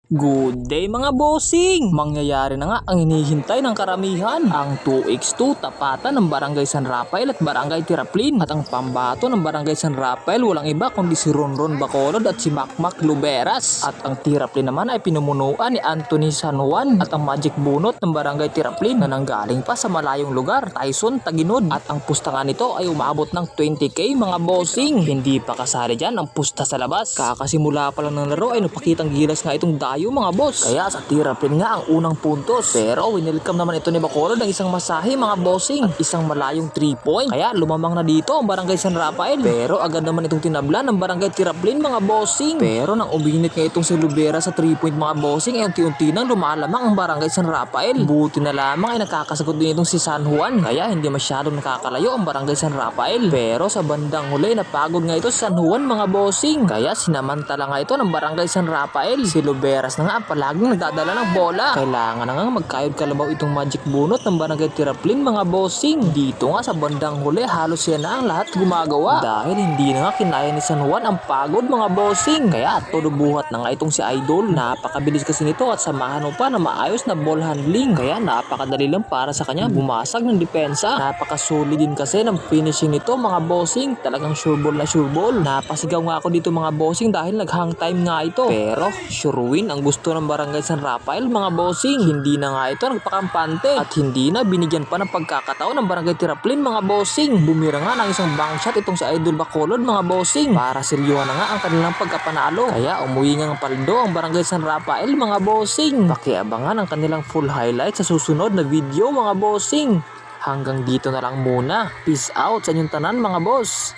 Good day mga bossing! Mangyayari na nga ang hinihintay ng karamihan. Ang 2x2 tapatan ng Barangay San Rafael at Barangay Tiraplin. At ang pambato ng Barangay San Rafael walang iba kundi si Ronron Bacolod at si Macmac Luberas. At ang Tiraplin naman ay pinumunuan ni Anthony San Juan at ang Magic Bunot ng Barangay Tiraplin na nanggaling pa sa malayong lugar, Tyson, Taginod. At ang pusta nga nito ay umabot ng 20k mga bossing. Hindi pa kasali dyan ang pusta sa labas. Kakasimula pa lang ng laro ay napakitang gilas nga itong dayo mga boss. Kaya sa Tiraplin nga ang unang puntos. Pero winelcome naman ito ni Bacolod ng isang masahe mga bossing at isang malayong 3 point. Kaya lumamang na dito ang Barangay San Rafael. Pero agad naman itong tinabla ng Barangay Tiraplin mga bossing. Pero nang uminit nga itong si Lubera sa 3 point mga bossing ay unti-unti nang lumalamang ang Barangay San Rafael. Buti na lamang ay nakakasagot din itong si San Juan. Kaya hindi masyadong nakakalayo ang Barangay San Rafael. Pero sa bandang huli napagod nga ito si San Juan mga bossing. Kaya sinamantala nga ito ng Barangay San Rafael. Si Luberas na nga ang palaging nagdadala ng bola. Kailangan na nga magkayod kalabaw itong Magic Bunot ng Barangay Tiraplin mga bossing. Dito nga sa bandang huli halos yan na ang lahat gumagawa. Dahil hindi na nga kinaya ni San Juan ang pagod mga bossing. Kaya todo buhat na nga itong si Idol. Napakabilis kasi nito at samahan mo pa na maayos na ball handling. Kaya napakadali lang para sa kanya bumasag ng depensa. Napakasulit din kasi ng finishing nito mga bossing. Talagang sure ball na sure ball. Napasigaw nga ako dito mga bossing dahil nag-hang time nga ito. Pero sure win ang gusto ng Barangay San Rafael mga bossing. Hindi na nga ito nagpakampante at hindi na binigyan pa ng pagkakataon ng Barangay Tiraplin mga bossing. Bumira nga ng isang bank shot itong si Idol Bacolod mga bossing para silyuhan na nga ang kanilang pagkapanalo. Kaya umuwi nga ng paldo ang Barangay San Rafael mga bossing. Pakiabangan ang kanilang full highlight sa susunod na video mga bossing. Hanggang dito na lang muna. Peace out sa inyong tanan mga boss.